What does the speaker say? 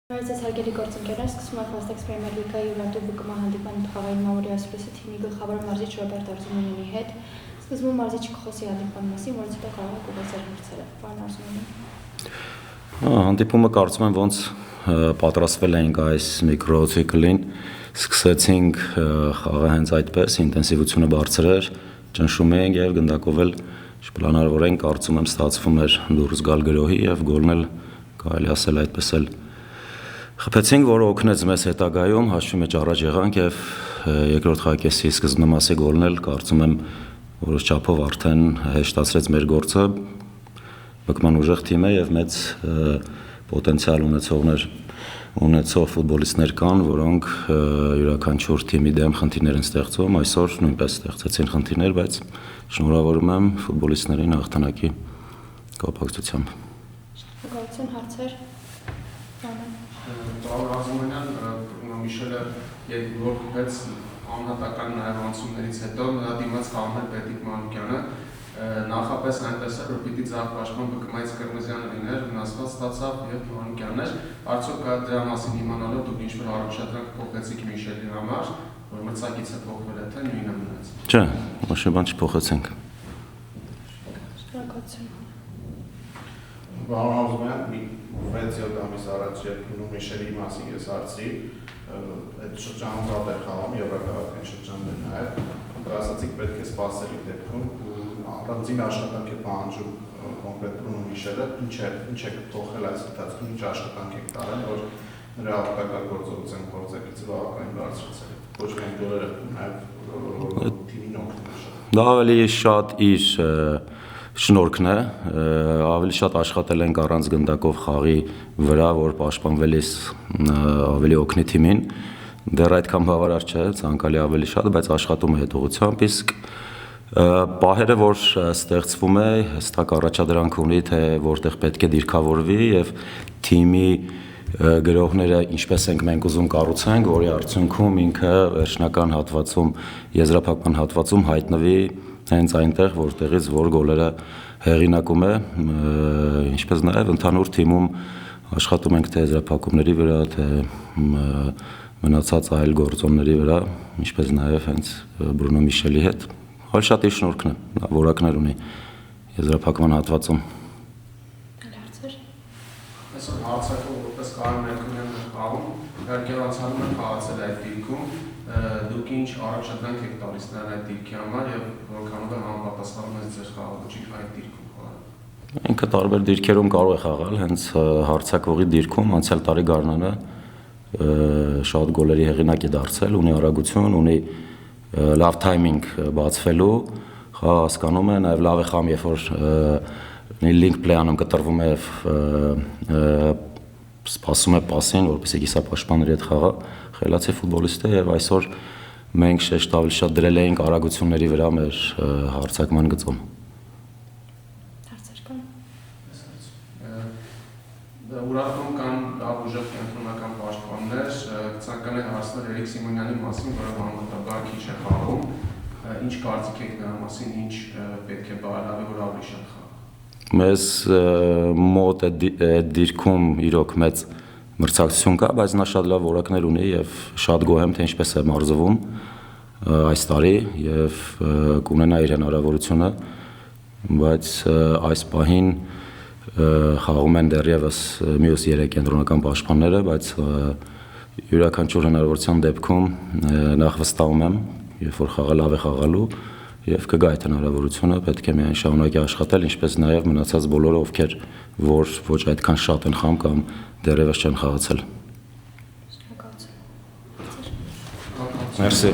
Այս հարգելի գործընկերներ, սկսում է Fast Experiment Liga-ի յուրատու բկմահանդիպման խաղային մամուլի ասպրեսի թիմի գլխավոր մարզիչ Ռոբերտ Արզումանյանի հետ։ Սկզբում մարզիչը կխոսի հանդիպման մասին, որից հետո կարող է ուղղել հարցերը։ Պարոն Արզումանյան։ Հանդիպումը կարծում եմ ոնց պատրաստվել էինք այս միկրոցիկլին, սկսեցինք խաղը հենց այդպես, ինտենսիվությունը բարձր էր, ճնշում էինք եւ գնդակով էլ պլանավորենք, կարծում եմ ստացվում էր դուրս գալ գրոհի եւ գոլն էլ կարելի ասել այդպես էլ խփեցինք, որը օգնեց մեզ հետագայում, հաշվի մեջ առաջ եղանք եւ երկրորդ խաղակեսի սկզբնի մասի գոլն էլ կարծում եմ որոշ չափով արդեն հեշտացրեց մեր գործը։ Բկման ուժեղ թիմ է եւ մեծ պոտենցիալ ունեցող ֆուտբոլիստներ կան, որոնք յուրաքանչյուր թիմի դեմ խնդիրներ են ստեղծում, այսօր նույնպես ստեղծեցին խնդիրներ, բայց շնորհավորում եմ ֆուտբոլիստներին հաղթանակի կապակցությամբ։ Շնորհակալություն, հարցեր։ Պարոն Արզումանյան, Միշելը երկրորդ անհատական նաև անցումներից հետո նրա դիմաց խաղում էր Պետիկ Մանուկյանը, նախապես այնպես էր, որ պիտի ձախ պաշտպան բկմայից Կրմզյանը լիներ, վնասված ստացավ եւ Մանուկյանն էր, արդյոք դրա մասին իմանալով դուք ինչ-որ առաջադրանք փոխեցիք Միշելի համար, որ մրցակիցը փոխվել է, թե նույնը մնաց։ Չէ, ոչ մի բան չփոխեցինք։ Շնորհակալություն։ Պարոն Արզումանյան, 6-7 ամիս առաջ երբ Միշելի մասին ես հարցրի, այդ շրջանում շատ էր խաղում, եվրոպական շրջանն է նաև, ասացիք պետք է սպասելի դեպքում, առանձին աշխատանք է պահանջում կոնկրետ Միշելը, ինչ է փոխել այս ընթացքում, ինչ աշխատանք եք տարել, որ նրա ապակարգ գործողության փորձակիցը բավականին բարձրացել է, ոչ միայն գոլերը, նաև թիմին օգնել։ Դա ավելի շատ իր շնորհքն է, ավելի շատ աշխատել ենք առանց գնդակով խաղի վրա, որ պաշտպանվելիս ավելի օգնի թիմին, դեռ այդքան բավարար չէ, ցանկալի ավելի շատ, բայց աշխատում է հետողությամբ, իսկ պահերը, որ ստեղծվում է, հստակ առաջադրանք ունի, թե որտեղ պետք է դիրքավորվի եւ թիմի գրողները ինչպես ենք մենք ուզում կառուցենք, որի արդյունքում ինքը վերջնական հատվածում, եզրափակման հատվածում հայտնվի հենց այնտեղ, որտեղից որ գոլերը հեղինակում է, ինչպես նաև ընդհանուր թիմում աշխատում ենք թե եզրափակումների վրա, թե մնացած այլ գործոնների վրա, ինչպես նաև հենց Բրունո Միշելի հետ, ավելի շատ իր շնորհքն է, նա որակներ ունի եզրափակման հատվածում։ Հարցեր։ Այսօր հարցակը որպես Կարեն Մերկոնյանն է խաղում, իհարկե անցանում է խաղացել այդ դիրքում, դուք ինչ առաջադրանք եք տալիս նրան այդ դիրքի համար եւ որքանով է համապատասխանում է ձեր խաղալուճին այդ դիրքում խաղալ։ Ինքը տարբեր դիրքերում կարող է խաղալ, հենց հարցակողի դիրքում անցյալ տարի Գառնանը շատ գոլերի հեղինակ է դարձել, ունի արագություն, ունի լավ թայմինգ բացվելու, խաղ հասկանում է, նաև լավ է խաղում, երբ որ link play-անում կտրվում է սպասում է պասին, որպեսզի կիսապաշտպանների հետ խաղա, խելացի ֆուտբոլիստ է եւ այսօր մենք շեշտ ավելի շատ դրել էինք արագությունների վրա մեր հարցակման գծում։ Հարցեր կան։ Ուրախում կան լավ ուժեղ կենտրոնական պաշտպաններ, ցանկալի հարցներ Էրիկ Սիմոնյանի մասին, որը համապատասխան քիչ է խաղում, ինչ կարծիք եք նրա մասին, ինչ պետք է բարելավի, որ ավելի շատ խաղա։ Մեզ մոտ այդ դիրքում իրոք մեծ մրցակցություն կա, բայց նա շատ լավ որակներ ունի եւ շատ գոհ եմ թե ինչպես է մարզվում այս տարի եւ կունենա իր հնարավորությունը, բայց այս պահին խաղում են դեռևս մյուս 3 կենտրոնական պաշտպանները, բայց յուրաքանչյուր հնարավորության դեպքում նախ վստահում եմ, երբ որ խաղը լավ է խաղալու եւ կգա այդ հնարավորությունը, պետք է միայն շարունակի աշխատել, ինչպես նաև մնացած բոլորը, ովքեր որ ոչ այդքան շատ են խաղում կամ դեռևս չեն խաղացել։ Շնորհակալություն։ Մերսի։